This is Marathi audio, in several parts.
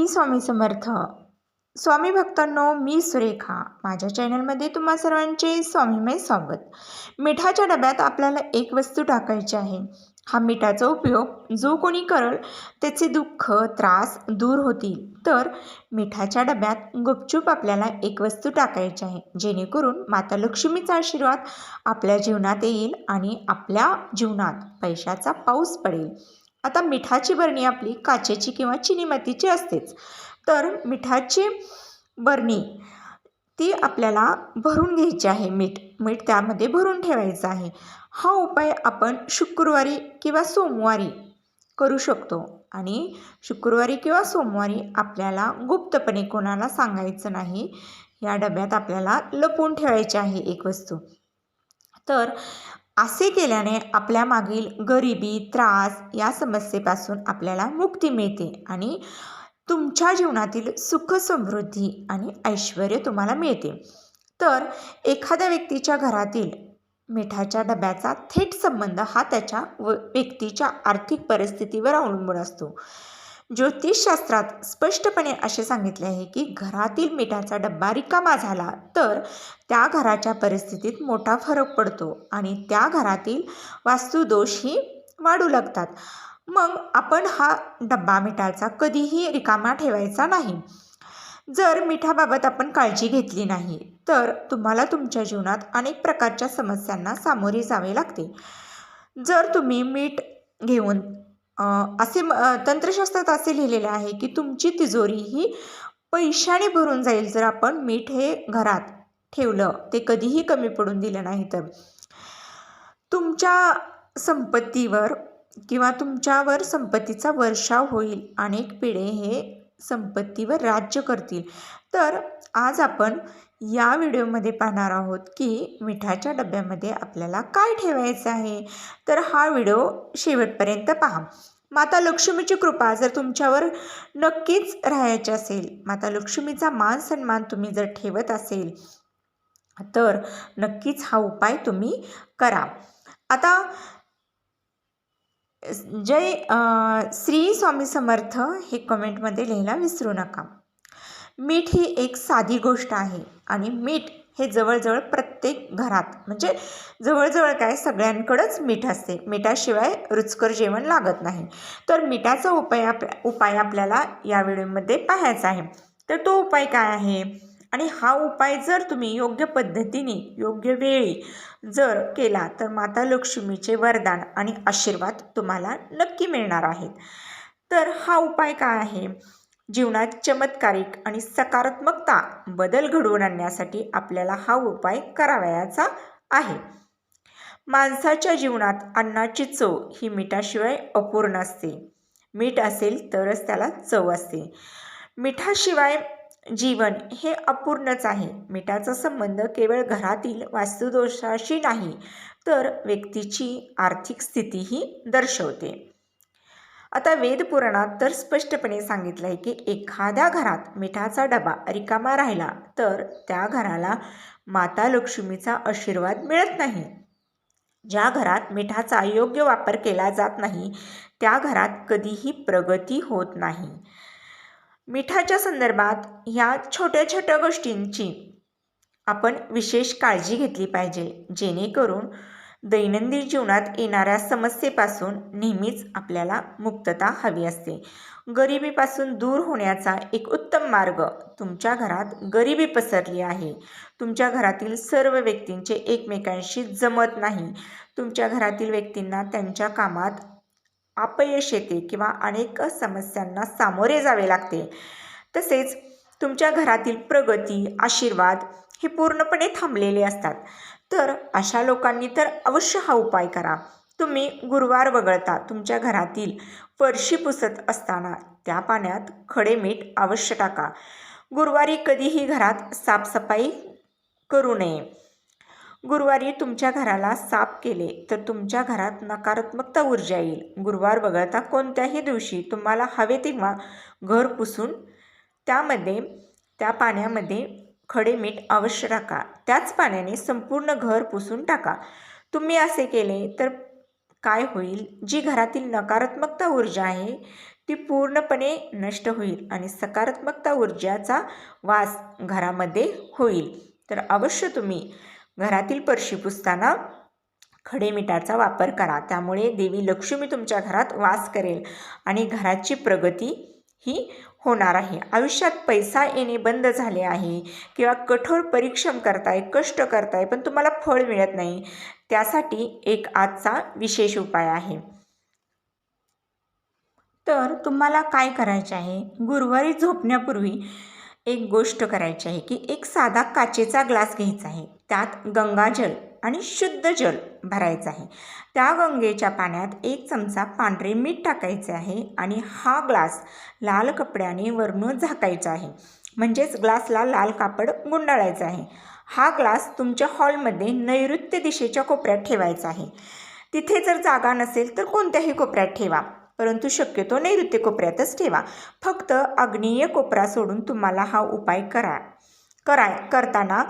श्री स्वामी समर्थ. स्वामी भक्तांनो, मी सुरेखा. माझ्या चॅनलमध्ये तुम्हा सर्वांचे स्वामीमय स्वागत. मिठाच्या डब्यात आपल्याला एक वस्तू टाकायची आहे. हा मिठाचा उपयोग जो कोणी करेल त्याचे दुःख त्रास दूर होतील. तर मिठाच्या डब्यात गुपचूप आपल्याला एक वस्तू टाकायची आहे, जेणेकरून माता लक्ष्मीचा आशीर्वाद आपल्या जीवनात येईल आणि आपल्या जीवनात पैशाचा पाऊस पडेल. आता मिठाची बरणी आपली काचेची किंवा चिनी मातीची असतेच. तर मिठाची बरणी ती आपल्याला भरून घ्यायची आहे. मीठ त्यामध्ये भरून ठेवायचं आहे. हा उपाय आपण शुक्रवारी किंवा सोमवारी करू शकतो. आणि शुक्रवारी किंवा सोमवारी आपल्याला गुप्तपणे कोणाला सांगायचं नाही. या डब्यात आपल्याला लपवून ठेवायची आहे एक वस्तू. तर असे केल्याने आपल्या मागील गरिबी त्रास या समस्येपासून आपल्याला मुक्ती मिळते आणि तुमच्या जीवनातील सुख समृद्धी आणि ऐश्वर तुम्हाला मिळते. तर एखाद्या व्यक्तीच्या घरातील मिठाच्या डब्याचा थेट संबंध हा त्याच्या व्यक्तीच्या आर्थिक परिस्थितीवर अवलंबून असतो. ज्योतिषशास्त्रात स्पष्टपणे असे सांगितले आहे की घरातील मिठाचा डब्बा रिकामा झाला तर त्या घराच्या परिस्थितीत मोठा फरक पडतो आणि त्या घरातील वास्तुदोषही वाढू लागतात. मग आपण हा डब्बा मिठाचा कधीही रिकामा ठेवायचा नाही. जर मिठाबाबत आपण काळजी घेतली नाही तर तुम्हाला तुमच्या जीवनात अनेक प्रकारच्या समस्यांना सामोरे जावे लागते. जर तुम्ही मीठ घेऊन असे तंत्रशास्त्रात असे लिहिलेले आहे की तुमची तिजोरी ही पैशाने भरून जाईल जर आपण मीठ हे घरात ठेवलं, ते कधीही कमी पडून दिलं नाही तर. तुमच्या संपत्तीवर किंवा तुमच्यावर संपत्तीचा वर्षाव होईल. अनेक पिढे हे संपत्तीवर राज्य करतील. तर आज आपण या व्हिडिओमध्ये पाहणार आहोत की मिठाच्या डब्यामध्ये आपल्याला काय ठेवायचं आहे. तर हा व्हिडिओ शेवटपर्यंत पहा. माता लक्ष्मीची कृपा जर तुमच्यावर नक्कीच राहायची असेल, माता लक्ष्मीचा मान सन्मान तुम्ही जर ठेवत असेल तर नक्कीच हा उपाय तुम्ही करा. आता जय श्री स्वामी समर्थ हे कमेंटमध्ये लिहायला विसरू नका. मीठ ही एक साधी गोष्ट आहे आणि मीठ हे जवळजवळ प्रत्येक घरात म्हणजे जवळजवळ काय सगळ्यांकडेच मीठ असते. मिठाशिवाय रुचकर जेवण लागत नाही. तर मिठाचा उपाय आपल्याला या व्हिडिओमध्ये पाहायचा आहे. तर तो उपाय काय आहे आणि हा उपाय जर तुम्ही योग्य पद्धतीने योग्य वेळी जर केला तर माता लक्ष्मीचे वरदान आणि आशीर्वाद तुम्हाला नक्की मिळणार आहेत. तर हा उपाय काय आहे? जीवनात चमत्कारिक आणि सकारात्मकता बदल घडवून आणण्यासाठी आपल्याला हा उपाय करावयाचा आहे. माणसाच्या जीवनात अन्नाची चव ही मिठाशिवाय अपूर्ण असते. मीठ असेल तरच त्याला चव असते. मिठाशिवाय जीवन हे अपूर्णच आहे. मिठाचा संबंध केवळ घरातील वास्तुदोषाशी नाही तर व्यक्तीची आर्थिक स्थितीही दर्शवते. आता वेदपुराणात तर स्पष्टपणे सांगितलं आहे की एखाद्या घरात मिठाचा डबा रिकामा राहिला तर त्या घराला माता लक्ष्मीचा आशीर्वाद मिळत नाही. ज्या घरात मिठाचा योग्य वापर केला जात नाही त्या घरात कधीही प्रगती होत नाही. मिठाच्या संदर्भात ह्या छोट्या छोट्या गोष्टींची आपण विशेष काळजी घेतली पाहिजे, जेणेकरून दैनंदिन जीवनात येणाऱ्या समस्येपासून नेहमीच आपल्याला मुक्तता हवी असते. गरिबीपासून दूर होण्याचा एक उत्तम मार्ग. तुमच्या घरात गरिबी पसरली आहे, तुमच्या घरातील सर्व व्यक्तींचे एकमेकांशी जमत नाही, तुमच्या घरातील व्यक्तींना त्यांच्या कामात अपयश येते किंवा अनेक समस्यांना सामोरे जावे लागते, तसेच तुमच्या घरातील प्रगती आशीर्वाद हे पूर्णपणे थांबलेले असतात. तर अशा लोकांनी तर अवश्य हा उपाय करा. तुम्ही गुरुवार वगळता तुमच्या घरातील फरशी पुसत असताना त्या पाण्यात खडे मीठ अवश्य टाका. गुरुवारी कधीही घरात साफसफाई करू नये. गुरुवारी तुमच्या घराला साफ केले तर तुमच्या घरात नकारात्मकता ऊर्जा येईल. गुरुवार वगळता कोणत्याही दिवशी तुम्हाला हवे तेव्हा घर पुसून त्या पाण्यामध्ये खडे मीठ अवश्य टाका. त्याच पाण्याने संपूर्ण घर पुसून टाका. तुम्ही असे केले तर काय होईल, जी घरातील नकारात्मकता ऊर्जा आहे ती पूर्णपणे नष्ट होईल आणि सकारात्मकता ऊर्जाचा वास घरामध्ये होईल. तर अवश्य तुम्ही घरातील फरशी पुसताना खडे मिठाचा वापर करा. त्यामुळे देवी लक्ष्मी तुमच्या घरात वास करेल आणि घराची प्रगती ही होणार आहे. आयुष्यात पैसा येणे बंद झाले आहे किंवा कठोर परिश्रम करताय, कष्ट करताय, पण तुम्हाला फळ मिळत नाही, त्यासाठी एक आजचा विशेष उपाय आहे. तर तुम्हाला काय करायचे आहे, गुरुवारी झोपण्यापूर्वी एक गोष्ट करायची आहे की एक साधा काचेचा ग्लास घ्यायचा आहे. त्यात गंगाजल आणि शुद्ध जल भरायचं आहे. त्या गंगेच्या पाण्यात 1 चमचा पांढरे मीठ टाकायचे आहे आणि हा ग्लास लाल कपड्याने वरून झाकायचा आहे. म्हणजेच ग्लासला लाल कापड गुंडाळायचं आहे. हा ग्लास तुमच्या हॉलमध्ये नैऋत्य दिशेच्या कोपऱ्यात ठेवायचा आहे. तिथे जर जागा नसेल तर कोणत्याही कोपऱ्यात ठेवा, परंतु शक्यतो नैऋत्य कोपऱ्यातच ठेवा. फक्त आग्नेय कोपरा सोडून तुम्हाला हा उपाय करताना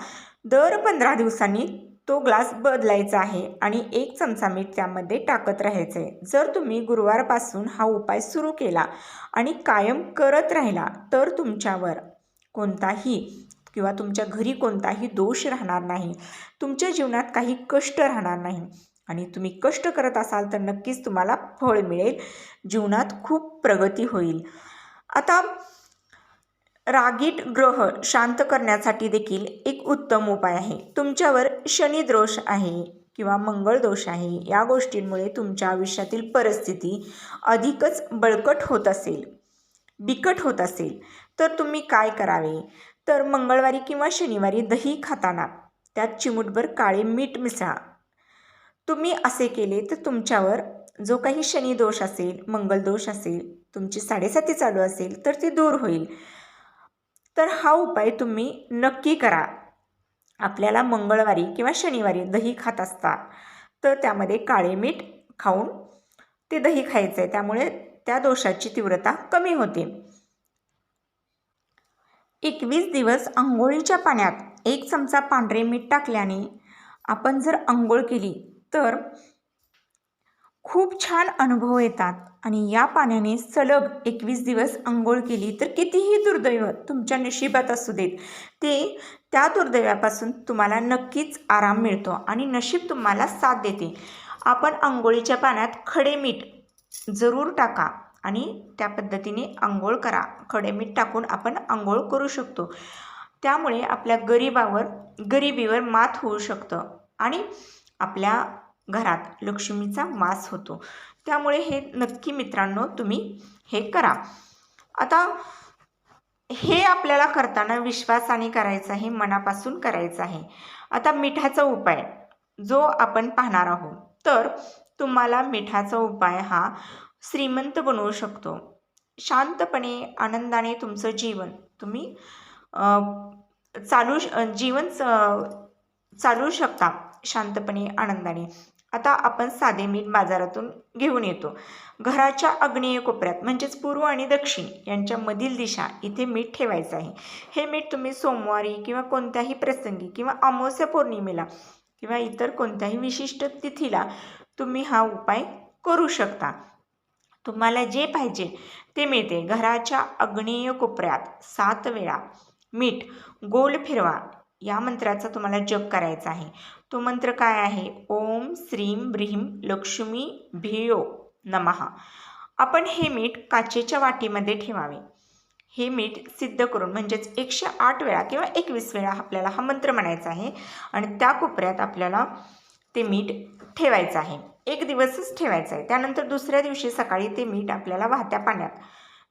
दर 15 दिवसांनी तो ग्लास बदलायचा आहे आणि 1 चमचा मीठ त्यामध्ये टाकत राहायचं आहे. जर तुम्ही गुरुवारपासून हा उपाय सुरू केला आणि कायम करत राहिला तर तुमच्यावर कोणताही किंवा तुमच्या घरी कोणताही दोष राहणार नाही, तुमच्या जीवनात काही कष्ट राहणार नाही आणि तुम्ही कष्ट करत असाल तर नक्कीच तुम्हाला फळ मिळेल. जीवनात खूप प्रगती होईल. आता रागीट ग्रह शांत करण्यासाठी देखील एक उत्तम उपाय आहे. तुमच्यावर शनी दोष आहे किंवा मंगळ दोष आहे, या गोष्टींमुळे तुमच्या आयुष्यातील परिस्थिती अधिकच बळकट होत असेल, बिकट होत असेल, तर तुम्ही काय करावे, तर मंगळवारी किंवा शनिवारी दही खाताना त्यात चिमूटभर काळे मीठ मिसळा. तुम्ही असे केले तर तुमच्यावर जो काही शनी दोष असेल, मंगल दोष असेल, तुमची 7.5 चालू असेल तर ती दूर होईल. तर हा उपाय तुम्ही नक्की करा. आपल्याला मंगळवारी किंवा शनिवारी दही खात असता तर त्यामध्ये काळे मीठ खाऊन ते दही खायचं आहे. त्यामुळे त्या दोषाची तीव्रता कमी होते. 21 दिवस आंघोळीच्या पाण्यात 1 चमचा पांढरे मीठ टाकल्याने आपण जर आंघोळ केली तर खूप छान अनुभव येतात आणि या पाण्याने सलग 21 दिवस आंघोळ केली तर कितीही दुर्दैव तुमच्या नशिबात असू देत, ते त्या दुर्दैवापासून तुम्हाला नक्कीच आराम मिळतो आणि नशीब तुम्हाला साथ देते. आपण आंघोळीच्या पाण्यात खडे मीठ जरूर टाका आणि त्या पद्धतीने आंघोळ करा. खडे मीठ टाकून आपण आंघोळ करू शकतो. त्यामुळे आपल्या गरिबीवर मात होऊ शकतं आणि आपल्या घरात लक्ष्मीचा वास होतो. त्यामुळे हे नक्की मित्रांनो तुम्ही हे करा. आता हे आपल्याला करताना विश्वासाने करायचं आहे, मनापासून करायचं आहे. आता मिठाचा उपाय जो आपण पाहणार आहोत, तर तुम्हाला मिठाचा उपाय हा श्रीमंत बनवू शकतो. शांतपणे आनंदाने तुमचं जीवन तुम्ही चालू शकता शांतपणे आनंदाने. आता आपण साधे मीठ बाजारातून घेऊन येतो. घराच्या आग्नेय कोपऱ्यात म्हणजेच पूर्व आणि दक्षिण यांच्या मधील दिशा इथे मीठ ठेवायचं आहे. हे मीठ तुम्ही सोमवारी किंवा कोणत्याही प्रसंगी किंवा अमावस्या पौर्णिमेला किंवा इतर कोणत्याही विशिष्ट तिथीला तुम्ही हा उपाय करू शकता. तुम्हाला जे पाहिजे ते मिळते. घराच्या आग्नेय कोपऱ्यात 7 वेळा मीठ गोल फिरवा. या मंत्राचा तुम्हाला जप करायचा आहे. तो मंत्र काय आहे? ओम श्रीम ब्रीम लक्ष्मी भियो नमः. आपण हे मीठ काचेच्या वाटीमध्ये ठेवावे. हे मीठ सिद्ध करून म्हणजेच 108 वेळा किंवा 21 वेळा आपल्याला हा मंत्र म्हणायचा आहे आणि त्या कोपऱ्यात आपल्याला ते मीठ ठेवायचं आहे. 1 दिवसच ठेवायचं आहे. त्यानंतर दुसऱ्या दिवशी सकाळी ते मीठ आपल्याला वाहत्या पाण्यात,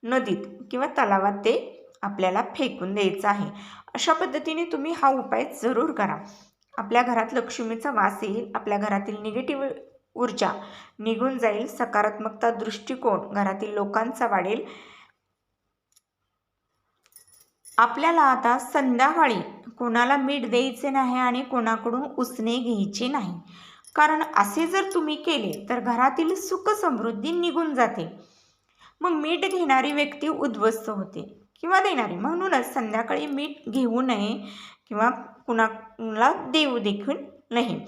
नदीत किंवा तलावात ते आपल्याला फेकून द्यायचं आहे. अशा पद्धतीने तुम्ही हा उपाय जरूर करा. आपल्या घरात लक्ष्मीचा वास येईल, आपल्या घरातील निगेटिव्ह ऊर्जा निघून जाईल, सकारात्मकता दृष्टिकोन घरातील लोकांचा वाढेल. आपल्याला आता संध्याकाळी कोणाला मीठ द्यायचे नाही आणि कोणाकडून उसने घ्यायचे नाही, कारण असे जर तुम्ही केले तर घरातील सुख समृद्धी निघून जाते. मग मीठ घेणारी व्यक्ती उद्ध्वस्त होते किंवा देणारी. म्हणूनच संध्याकाळी मीठ घेऊ नये किंवा कुणाला देऊ देखील नाही.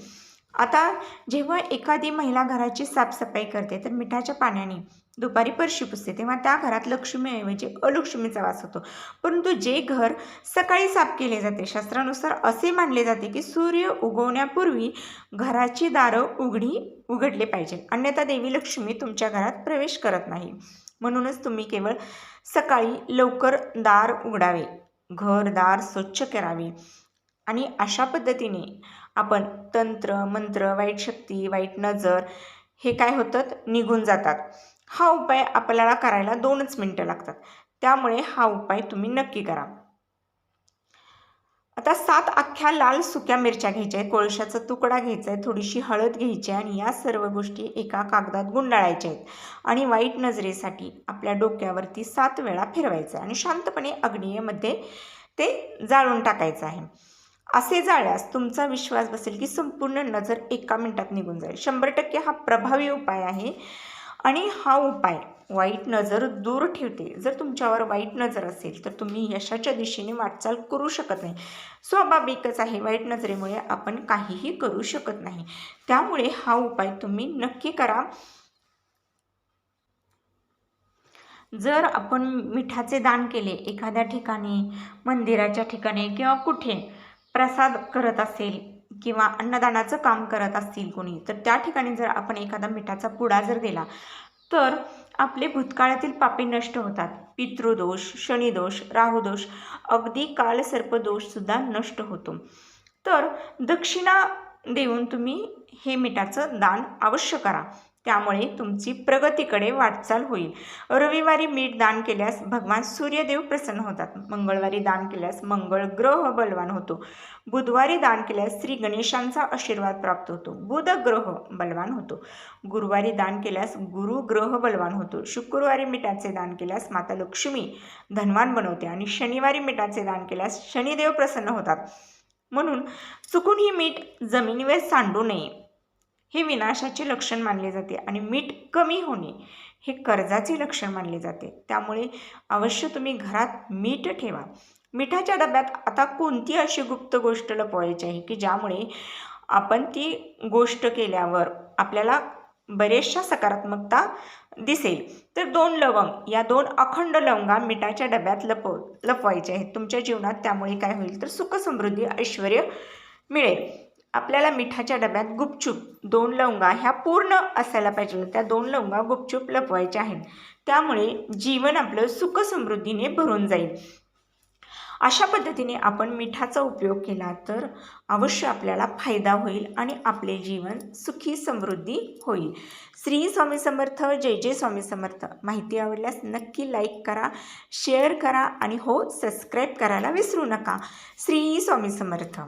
आता जेव्हा एखादी महिला घराची साफसफाई करते तर मिठाच्या पाण्याने दुपारी फरशी पुसते तेव्हा त्या घरात लक्ष्मीऐवजी अलक्ष्मीचा वास होतो. परंतु जे घर सकाळी साफ केले जाते, शास्त्रानुसार असे मानले जाते की सूर्य उगवण्यापूर्वी घराची दारं उघडले पाहिजे, अन्यथा देवी लक्ष्मी तुमच्या घरात प्रवेश करत नाही. म्हणूनच तुम्ही केवळ सकाळी लवकर दार उघडावे, घरदार स्वच्छ करावे आणि अशा पद्धतीने आपण तंत्र मंत्र, वाईट शक्ती, वाईट नजर हे काय होतात, निघून जातात. हा उपाय आपल्याला करायला 2च मिनटं लागतात. त्यामुळे हा उपाय तुम्ही नक्की करा. आता 7 अख्ख्या लाल सुक्या मिरच्या घ्यायच्या आहेत, कोळशाचा तुकडा घ्यायचा आहे, थोडीशी हळद घ्यायची आहे आणि या सर्व गोष्टी एका कागदात गुंडाळायच्या आहेत आणि वाईट नजरेसाठी आपल्या डोक्यावरती 7 वेळा फिरवायचं आहे आणि शांतपणे अग्नीमध्ये ते जाळून टाकायचं आहे. असे जाळल्यास तुमचा विश्वास बसेल की संपूर्ण नजर एका मिनिटात निघून जाईल. 100% हा प्रभावी उपाय आहे आणि हा उपाय वाईट नजर दूर ठेवते. जर तुमच्यावर वाईट नजर असेल तर तुम्ही यशाच्या दिशेने वाटचाल करू शकत नाही. स्वाभाविकच आहे, वाईट नजरेमुळे आपण काहीही करू शकत नाही. त्यामुळे हा उपाय तुम्ही नक्की करा. जर आपण मिठाचे दान केले एखाद्या ठिकाणी, मंदिराच्या ठिकाणी किंवा कुठे प्रसाद करत असेल किंवा अन्नदानाचं काम करत असतील कोणी, तर त्या ठिकाणी जर आपण एखादा मिठाचा पुडा जर दिला तर आपले भूतकाळातील पापे नष्ट होतात. पितृदोष, शनिदोष, राहुदोष, अगदी कालसर्पदोषसुद्धा नष्ट होतो. तर दक्षिणा देऊन तुम्ही हे मिठाचं दान अवश्य करा. त्यामुळे तुमची प्रगतीकडे वाटचाल होईल. रविवारी मीठ दान केल्यास भगवान सूर्यदेव प्रसन्न होतात. मंगळवारी दान केल्यास मंगळ ग्रह बलवान होतो. बुधवारी दान केल्यास श्री गणेशांचा आशीर्वाद प्राप्त होतो. बुध ग्रह बलवान होतो. गुरुवारी दान केल्यास गुरु ग्रह बलवान होतो. शुक्रवारी मिठाचे दान केल्यास माता लक्ष्मी धनवान बनवते आणि शनिवारी मिठाचे दान केल्यास शनिदेव प्रसन्न होतात. म्हणून चुकूनही मीठ जमिनीवर सांडू नये, हे विनाशाचे लक्षण मानले जाते आणि मीठ कमी होणे हे कर्जाचे लक्षण मानले जाते. त्यामुळे अवश्य तुम्ही घरात मीठ ठेवा. मिठाच्या डब्यात आता कोणती अशी गुप्त गोष्ट लपवायची आहे की ज्यामुळे आपण ती गोष्ट केल्यावर आपल्याला बरेचशा सकारात्मकता दिसेल, तर 2 लवंग, या 2 अखंड लवंगा मिठाच्या डब्यात लपवायचे आहेत तुमच्या जीवनात. त्यामुळे काय होईल तर सुख समृद्धी ऐश्वर मिळेल. आपल्याला मिठाच्या डब्यात गुपचूप 2 लवंगा ह्या पूर्ण असायला पाहिजे, त्या 2 लवंगा गुपचूप लपवायच्या आहेत. त्यामुळे जीवन आपलं सुख समृद्धीने भरून जाईल. अशा पद्धतीने आपण मिठाचा उपयोग केला तर अवश्य आपल्याला फायदा होईल आणि आपले जीवन सुखी समृद्धी होईल. श्री स्वामी समर्थ. जय जय स्वामी समर्थ. माहिती आवडल्यास नक्की लाईक करा, शेअर करा आणि हो, सबस्क्राईब करायला विसरू नका. श्री स्वामी समर्थ.